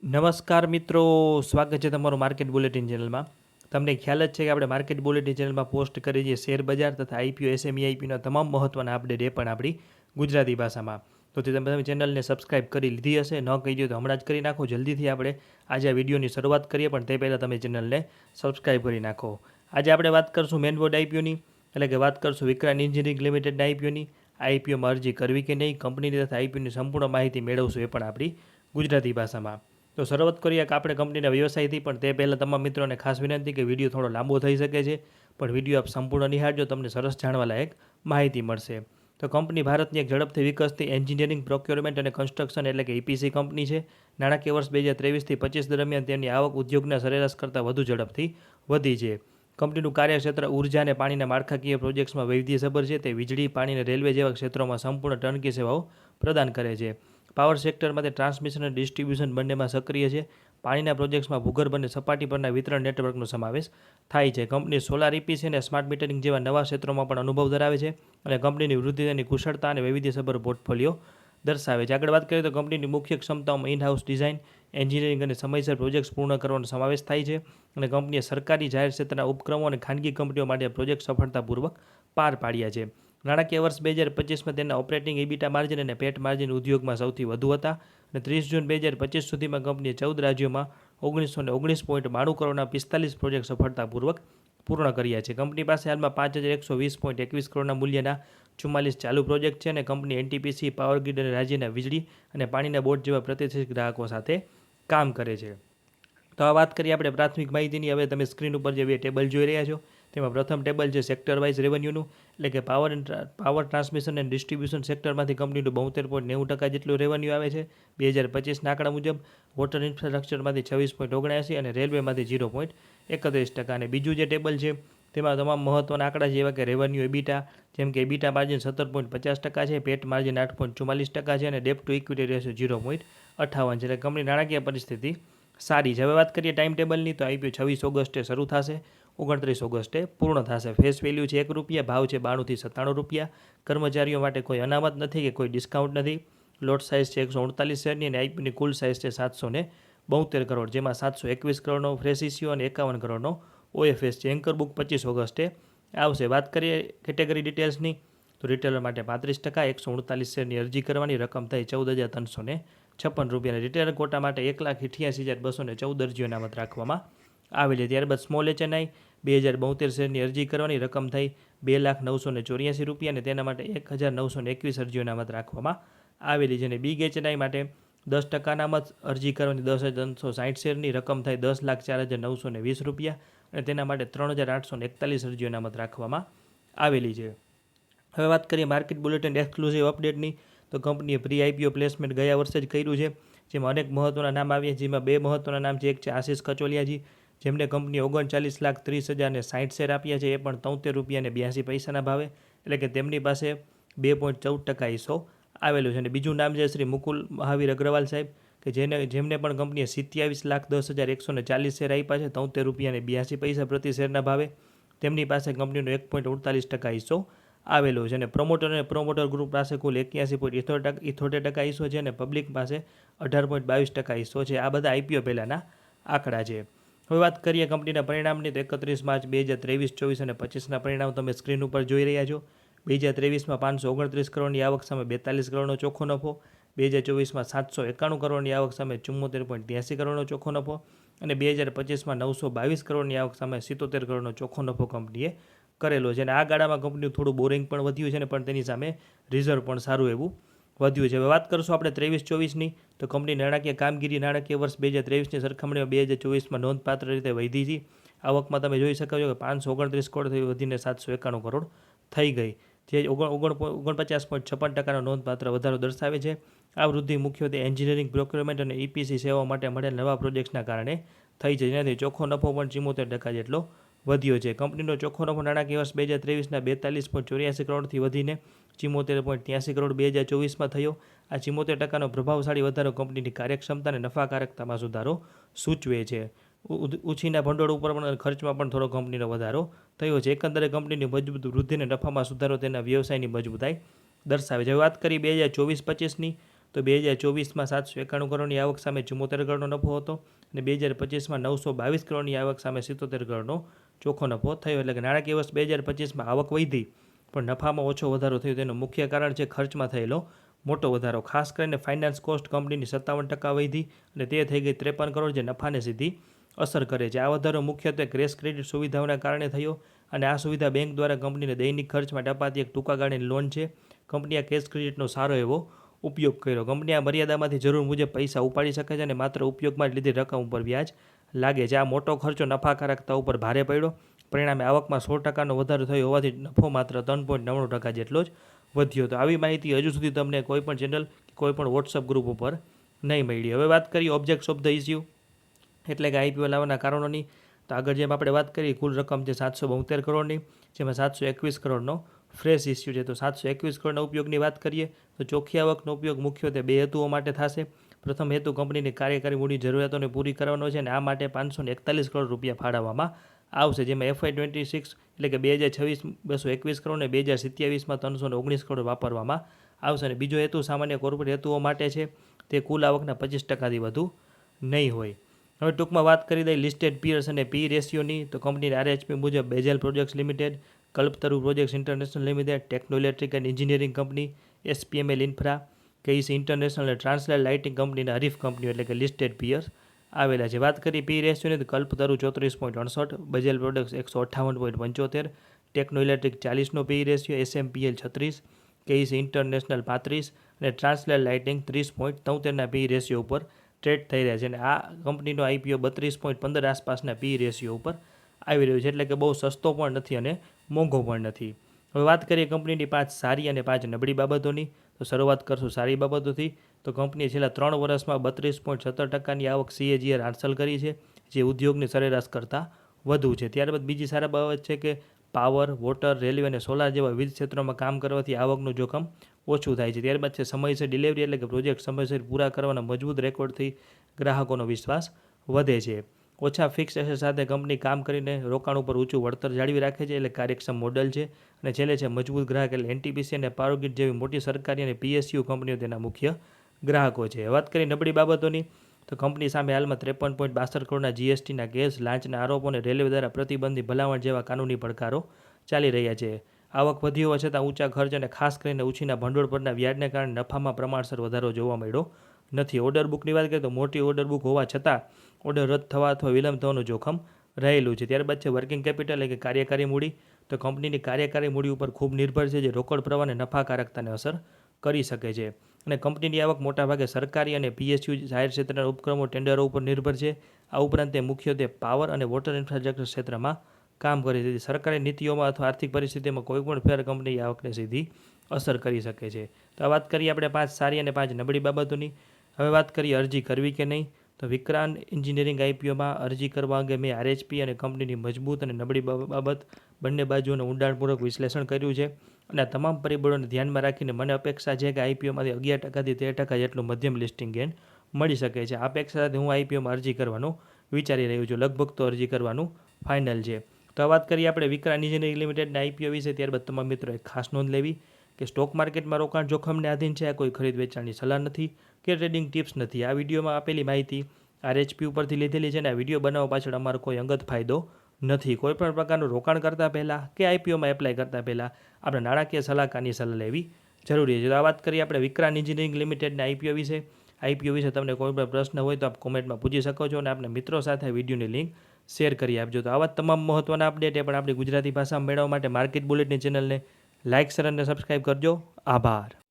નમસ્કાર મિત્રો, સ્વાગત છે તમારું માર્કેટ બુલેટિન ચેનલમાં. તમને ખ્યાલ જ છે કે આપણે માર્કેટ બુલેટિન ચેનલમાં પોસ્ટ કરીએ છીએ શેર બજાર તથા આઈપીઓ એસએમઈ આઈપીઓના તમામ મહત્ત્વના અપડેટ એ પણ આપણી ગુજરાતી ભાષામાં. તો તે તમે ચેનલને સબસ્ક્રાઇબ કરી લીધી હશે, ન કહી દો તો હમણાં જ કરી નાખો. જલ્દીથી આપણે આજે આ વિડીયોની શરૂઆત કરીએ, પણ તે પહેલાં તમે ચેનલને સબસ્ક્રાઇબ કરી નાખો. આજે આપણે વાત કરીશું મેનબોર્ડ આઈપીઓની, એટલે કે વાત કરીશું વિક્રાંત એન્જિનિયરિંગ લિમિટેડના આઈપીઓની. આઈપીઓમાં અરજી કરવી કે નહીં, કંપનીની તથા આઈપીઓની સંપૂર્ણ માહિતી મેળવશું, એ પણ આપણી ગુજરાતી ભાષામાં. તો શરૂઆત કરીએ કે આપણે કંપનીના વ્યવસાયથી, પણ તે પહેલાં તમામ મિત્રોને ખાસ વિનંતી કે વિડીયો થોડો લાંબો થઈ શકે છે, પણ વિડીયો આપ સંપૂર્ણ નિહાળજો, તમને સરસ જાણવા લાયક માહિતી મળશે. તો કંપની ભારતની એક ઝડપથી વિકસતી એન્જિનિયરિંગ પ્રોક્યોરમેન્ટ અને કન્સ્ટ્રક્શન એટલે કે ઈપીસી કંપની છે. નાણાકીય વર્ષ 2023-25 દરમિયાન તેમની આવક ઉદ્યોગના સરેરાશ કરતાં વધુ ઝડપથી વધી છે. કંપનીનું કાર્યક્ષેત્ર ઉર્જા અને પાણીના માળખાકીય પ્રોજેક્ટ્સમાં વૈવિધ્યસભર છે. તે વીજળી, પાણી અને રેલવે જેવા ક્ષેત્રોમાં સંપૂર્ણ ટર્નકી સેવાઓ પ્રદાન કરે છે. પાવર સેક્ટરમાં તે ટ્રાન્સમિશન અને ડિસ્ટ્રીબ્યુશન બંનેમાં સક્રિય છે. પાણીના પ્રોજેક્ટ્સમાં ભૂગર્ભ અને સપાટી પરના વિતરણ નેટવર્કનો સમાવેશ થાય છે. કંપની સોલાર ઈપીસી અને સ્માર્ટ મીટરિંગ જેવા નવા ક્ષેત્રોમાં પણ અનુભવ ધરાવે છે, અને કંપનીની વૃદ્ધિ તેની કુશળતા અને વૈવિધ્યસભર પોર્ટફોલિયો દર્શાવે છે. આગળ વાત કરીએ તો કંપનીની મુખ્ય ક્ષમતાઓમાં ઇન-હાઉસ ડિઝાઇન, એન્જિનિયરિંગ અને સમયસર પ્રોજેક્ટ્સ પૂર્ણ કરવાનો સમાવેશ થાય છે, અને કંપનીએ સરકારી, જાહેર ક્ષેત્રના ઉપક્રમો અને ખાનગી કંપનીઓ માટે પ્રોજેક્ટ સફળતાપૂર્વક પાર પાડ્યા છે. નાણાકીય વર્ષ 2025માં તેના ઓપરેટિંગ ઇબીટા માર્જિન અને પેટ માર્જિન ઉદ્યોગમાં સૌથી વધુ હતા, અને 30 જૂન 2025 સુધીમાં કંપનીએ 14 રાજ્યોમાં 1919.92 કરોડના 45 પ્રોજેક્ટ સફળતાપૂર્વક પૂર્ણ કર્યા છે. કંપની પાસે હાલમાં 5120.21 કરોડના મૂલ્યના 44 ચાલુ પ્રોજેક્ટ છે, અને કંપની એનટીપીસી, પાવર ગ્રીડ અને રાજ્યના વીજળી અને પાણીના બોર્ડ જેવા પ્રતિષ્ઠિત ગ્રાહકો સાથે કામ કરે છે. તો આ વાત કરીએ આપણે પ્રાથમિક માહિતીની. હવે તમે સ્ક્રીન ઉપર જે બે ટેબલ જોઈ રહ્યા છો, તેમાં પ્રથમ ટેબલ છે સેક્ટર વાઇઝ રેવન્યુનું, એટલે કે પાવર ટ્રાન્સમિશન એન્ડ ડિસ્ટ્રીબ્યુશન સેક્ટરમાંથી કંપનીનું 72.90% જેટલું રેવન્યુ આવે છે 2025ના આંકડા મુજબ. વોટર ઇન્ફ્રાસ્ટ્રક્ચરમાંથી 26.79% અને રેલવેમાંથી 0.31%. અને બીજું જે ટેબલ છે તેમાં તમામ મહત્ત્વના આંકડા જેવા કે રેવન્યુ, એબીટા, જેમ કે એબીટા માર્જિન 17.50% છે, પેટ માર્જિન 8.44% છે, અને ડેપ ટુ ઇક્વિટી રેશિયો 0.58 છે. એટલે કંપની નાણાકીય પરિસ્થિતિ સારી છે. હવે વાત કરીએ ટાઈમ ટેબલની, તો આઈપીઓ 26 ઓગસ્ટે શરૂ થશે, 29 ઓગસ્ટે પૂર્ણ થશે. ફેસ વેલ્યુ છે ₹1, ભાવ છે ₹92 થી ₹97. કર્મચારીઓ માટે કોઈ અનામત નથી કે કોઈ ડિસ્કાઉન્ટ નથી. લોટ સાઇઝ છે 148 શેરની, અને આઈપીઓની કુલ સાઇઝ છે 772 કરોડ, જેમાં 721 કરોડનો ફ્રેશ ઇસ્યુ અને 51 કરોડનો ઓએફએસ છે. એન્કર બુક 25 ઓગસ્ટે આવશે. વાત કરીએ કેટેગરી ડિટેલ્સની, તો રિટેલર માટે 35%, 148 શેરની અરજી કરવાની, રકમ થઈ ₹14,356, અને રિટેલર કોટા માટે 1,88,214 અરજીઓ અનામત રાખવામાં આવેલી. ત્યારબાદ સ્મોલ એચએનઆઈ 2072 શેરની અરજી કરવાની, રકમ થઈ ₹2,984, અને તેના માટે 1,921 અરજીઓ અનામત રાખવામાં આવેલી છે. અને બિગ એચએનઆઈ માટે 10% અનામત અરજી કરવાની, 10,360 શેરની, રકમ થાય ₹10,04,920, અને તેના માટે 3,841 અરજીઓ અનામત રાખવામાં આવેલી છે. હવે વાત કરીએ માર્કેટ બુલેટિન એક્સક્લુઝિવ અપડેટની, તો કંપનીએ પ્રી આઈપીઓ પ્લેસમેન્ટ ગયા વર્ષે જ કર્યું છે, જેમાં અનેક મહત્ત્વના નામ આવ્યા, જેમાં બે મહત્ત્વના નામ છે. એક છે આશિષ કચોલિયાજી, જેમને કંપનીએ 39,30,060 શેર આપ્યા છે, એ પણ ₹73.82ના ભાવે, એટલે કે તેમની પાસે 2.14% હિસ્સો આવેલો છે. અને બીજું નામ છે શ્રી મુકુલ મહાવીર અગ્રવાલ સાહેબ, કે જેમને પણ કંપનીએ 27,10,140 શેર આપ્યા છે ₹73.82 પ્રતિ શેરના ભાવે. તેમની પાસે કંપનીનો 1.48% હિસ્સો આવેલો છે. અને પ્રોમોટર ગ્રુપ પાસે કુલ 81.78% હિસ્સો છે, અને પબ્લિક પાસે 18.22% હિસ્સો છે. આ બધા આઈપીઓ પહેલાંના આંકડા છે. હવે વાત કરીએ કંપનીના પરિણામની, તો 31 માર્ચ 2023, 24 અને 25ના પરિણામ તમે સ્ક્રીન ઉપર જોઈ રહ્યા છો. 2023માં 529 કરોડની આવક સામે 42 કરોડનો ચોખ્ખો નફો, 2024માં 791 કરોડની આવક સામે 74.83 કરોડનો ચોખ્ખો નફો, અને 2025માં 922 કરોડની આવક સામે 77 કરોડનો ચોખ્ખો નફો કંપનીએ કરેલો છે. અને આ ગાળામાં કંપનીનું થોડું બોરિંગ પણ વધ્યું છે, ને પણ તેની સામે રિઝર્વ પણ સારું એવું વધ્યું છે. હવે વાત કરશું આપણે 23-24ની, તો કંપની નાણાકીય કામગીરી નાણાકીય વર્ષ 2023ની સરખામણીમાં 2024માં નોંધપાત્ર રીતે વધી છે. આવકમાં તમે જોઈ શકો છો કે 529 કરોડથી વધીને 791 કરોડ થઈ ગઈ, જે 49.56%નો નોંધપાત્ર વધારો દર્શાવે છે. આ વૃદ્ધિ મુખ્યત્વે એન્જિનિયરિંગ, પ્રોક્યોરમેન્ટ અને ઈપીસી સેવાઓ માટે મળેલ નવા પ્રોજેક્ટ્સના કારણે થઈ છે, જેનાથી ચોખ્ખો નફો પણ 74% જેટલો વધ્યો છે. કંપનીનો ચોખ્ખો નફો નાણાકીય વર્ષ 2023ના 42.84 કરોડથી વધીને 74.83 કરોડ 2024માં થયો. આ 74%નો પ્રભાવશાળી વધારો કંપનીની કાર્યક્ષમતા અને નફાકારકતામાં સુધારો સૂચવે છે. ઉછીના ભંડોળ ઉપર પણ ખર્ચમાં પણ થોડો કંપનીનો વધારો થયો છે. એકંદરે કંપનીની મજબૂત વૃદ્ધિ અને નફામાં સુધારો તેના વ્યવસાયની મજબૂતાઈ દર્શાવે છે. હવે વાત કરી 2024-25ની, તો 2024માં 791 કરોડની આવક સામે 74 કરોડનો નફો હતો અને 2025માં 922 કરોડની આવક સામે 77 કરોડનો ચોખ્ખો નફો થયો. એટલે કે નાણાકીય વર્ષ 2025માં આવક વધી પણ નફામાં ઓછો વધારો થયો. તેનું મુખ્ય કારણ છે ખર્ચમાં થયેલો મોટો વધારો. ખાસ કરીને ફાઇનાન્સ કોસ્ટ કંપનીની 57% વધી અને તે થઈ ગઈ 53 કરોડ, જે નફાને સીધી અસર કરે છે. આ વધારો મુખ્યત્વે ક્રેશ ક્રેડિટ સુવિધાઓના કારણે થયો અને આ સુવિધા બેંક દ્વારા કંપનીને દૈનિક ખર્ચ માટે અપાતી એક ટૂંકા ગાળાની લોન છે. કંપની આ કેશ ક્રેડિટનો સારો એવો ઉપયોગ કર્યો. કંપની આ મર્યાદામાંથી જરૂર મુજબ પૈસા ઉપાડી શકે છે અને માત્ર ઉપયોગમાં જ લીધી રકમ ઉપર વ્યાજ લાગે છે. આ મોટો ખર્ચો નફાકારકતા ઉપર ભારે પડ્યો. પરિણામે આવકમાં 100%નો વધારો થયો હોવાથી નફો માત્ર 3.99% જેટલો જ વધ્યો. તો આવી માહિતી હજુ સુધી તમને કોઈપણ ચેનલ કે કોઈપણ વોટ્સઅપ ગ્રુપ ઉપર નહીં મળી. હવે વાત કરીએ ઓબ્જેક્ટ્સ ઓફ ધ ઇસ્યુ એટલે કે આઈપીઓ લાવવાના કારણોની. તો આગળ જેમ આપણે વાત કરીએ કુલ રકમ છે 772 કરોડની, જેમાં 721 કરોડનો ફ્રેશ ઇસ્યુ છે. તો 721 કરોડના ઉપયોગની વાત કરીએ તો ચોખ્ખી આવકનો ઉપયોગ મુખ્યત્વે બે હેતુઓ માટે થશે. પ્રથમ હેતુ કંપનીની કાર્યકારી મૂડી જરૂરિયાતોને પૂરી કરવાનો છે અને આ માટે 541 કરોડ રૂપિયા ફાળવવામાં આવશે, જેમાં FY26 એટલે કે 2026 221 કરોડ અને 2027માં 319 કરોડ વાપરવામાં આવશે. અને બીજો હેતુ સામાન્ય કોર્પોરેટ હેતુઓ માટે છે, તે કુલ આવકના 25%થી વધુ નહીં હોય. હવે ટૂંકમાં વાત કરી દઈએ લિસ્ટેડ પિયર્સ અને પી રેશિયોની. તો કંપનીની RHP મુજબ Bajel projects limited, Kalpataru projects international limited, techno electric and engineering company, SPML infra, KEC international અને ટ્રાન્સલેટ લાઇટિંગ કંપનીના હરીફ કંપનીઓ એટલે કે લિસ્ટેડ પિયર્સ આવેલા છે. વાત કરીએ પી રેશિયોની તો Kalpataru 34.68, Bajel products 158.75, techno electric 40નો P ratio, SMPL 36, KEC international 35 અને ટ્રાન્સલેટ લાઇટિંગ 30.73ના પી રેશિયો ઉપર ટ્રેડ થઈ રહ્યા છે. અને આ કંપનીનો આઈપીઓ 32.15 આસપાસના પી રેશિયો ઉપર આવી રહ્યો છે. એટલે કે બહુ સસ્તો પણ નથી અને મોંઘો પણ નથી. હવે વાત કરીએ કંપનીની 5 સારી અને 5 નબળી બાબતોની. તો શરૂઆત કરશું સારી બાબતોથી. તો કંપનીએ છેલ્લા 3 વર્ષમાં 32.17%ની આવક CAGR હાંસલ કરી છે, જે ઉદ્યોગની સરેરાશ કરતાં વધુ છે. ત્યારબાદ બીજી સારી બાબત છે કે પાવર, વોટર, રેલવે અને સોલાર જેવા વિવિધ ક્ષેત્રોમાં કામ કરવાથી આવકનું જોખમ ઓછું થાય છે. ત્યારબાદ છે સમયસર ડિલિવરી એટલે કે પ્રોજેક્ટ સમયસર પૂરા કરવાના મજબૂત રેકોર્ડથી ગ્રાહકોનો વિશ્વાસ વધે છે. ઓછા ફિક્સ એસેટ સાથે કંપની કામ કરીને રોકાણ ઉપર ઊંચું વળતર જાળવી રાખે છે, એટલે કાર્યક્ષમ મોડલ છે. અને છેલ્લે છે મજબૂત ગ્રાહક એટલે NTPC અને પાવરગ્રીડ જેવી મોટી સરકારી અને PSU કંપનીઓ તેના મુખ્ય ગ્રાહકો છે. વાત કરીએ નબળી બાબતોની તો કંપની સામે હાલમાં 53.62 કરોડના GSTના કેસ, લાંચના આરોપો અને રેલવે દ્વારા પ્રતિબંધિત ભલામણ જેવા કાનૂની પડકારો ચાલી રહ્યા છે. આવક વધી હોવા છતાં ઊંચા ખર્ચ અને ખાસ કરીને ઉછીના ભંડોળ પરના વ્યાજને કારણે નફામાં પ્રમાણસર વધારો જોવા મળ્યો નથી. ઓર્ડર બુકની વાત કરીએ તો મોટી ઓર્ડર બુક હોવા છતાં ઓર્ડર રદ થવા અથવા વિલંબ થવાનું જોખમ રહેલું છે. ત્યારબાદ છે વર્કિંગ કેપિટલ એટલે કે કાર્યકારી મૂડી. તો કંપનીની કાર્યકારી મૂડી ઉપર ખૂબ નિર્ભર છે, જે રોકડ પ્રવાહ અને નફાકારકતાને અસર કરી શકે છે. અને કંપનીની આવક મોટાભાગે સરકારી અને PSU જાહેર ક્ષેત્રના ઉપક્રમો ટેન્ડરો ઉપર નિર્ભર છે. આ ઉપરાંત તે મુખ્યત્વે પાવર અને વોટર ઇન્ફ્રાસ્ટ્રક્ચર ક્ષેત્રમાં કામ કરે છે. સરકારી નીતિઓમાં અથવા આર્થિક પરિસ્થિતિમાં કોઈપણ ફેર કંપની આવકને સીધી અસર કરી શકે છે. તો આ વાત કરીએ આપણે 5 સારી અને 5 નબળી બાબતોની. હવે વાત કરીએ અરજી કરવી કે નહીં. તો વિક્રાંત એન્જિનિયરિંગ આઈપીઓમાં અરજી કરવા અંગે મેં RHP અને કંપનીની મજબૂત અને નબળી બાબત બંને બાજુનું ઊંડાણપૂર્વક વિશ્લેષણ કર્યું છે. અને આ તમામ પરિબળોને ધ્યાનમાં રાખીને મને અપેક્ષા છે કે આઈપીઓમાંથી 11%થી 13% જેટલું મધ્યમ લિસ્ટિંગ ગેન મળી શકે છે. આ અપેક્ષા સાથે હું આઈપીઓમાં અરજી કરવાનું વિચારી રહ્યું છું. લગભગ તો અરજી કરવાનું ફાઇનલ છે. તો વાત કરીએ આપણે વિક્રાંત એન્જિનિયરિંગ લિમિટેડના આઈપીઓ વિશે. ત્યારબાદ તમામ મિત્રો એક ખાસ નોંધ લેવી કે સ્ટોક માર્કેટમાં રોકાણ જોખમને આધીન છે. આ કોઈ ખરીદ વેચાણની સલાહ નથી કે ટ્રેડિંગ ટિપ્સ નથી. આ વિડીયોમાં આપેલી માહિતી RHP ઉપરથી લીધેલી છે અને આ વિડીયો બનાવવા પાછળ અમારો કોઈ અંગત ફાયદો નથી. કોઈપણ પ્રકારનું રોકાણ કરતાં પહેલાં કે આઈપીઓમાં એપ્લાય કરતાં પહેલાં આપણે નાણાકીય સલાહકારની સલાહ લેવી જરૂરી છે. તો આ વાત કરીએ આપણે વિક્રાંત એન્જિનિયરિંગ લિમિટેડના આઈપીઓ વિશે. આઈપીઓ વિશે તમને કોઈ પણ પ્રશ્ન હોય તો આપ કોમેન્ટમાં પૂછી શકો છો અને આપણા મિત્રો સાથે વિડીયોની લિંક શેર કરી આપજો. તો આવા તમામ મહત્ત્વના અપડેટ એ પણ આપણી ગુજરાતી ભાષામાં મેળવવા માટે માર્કેટ બુલેટિન ચેનલને લાઇક, શેર અને સબસ્ક્રાઈબ કરજો. આભાર.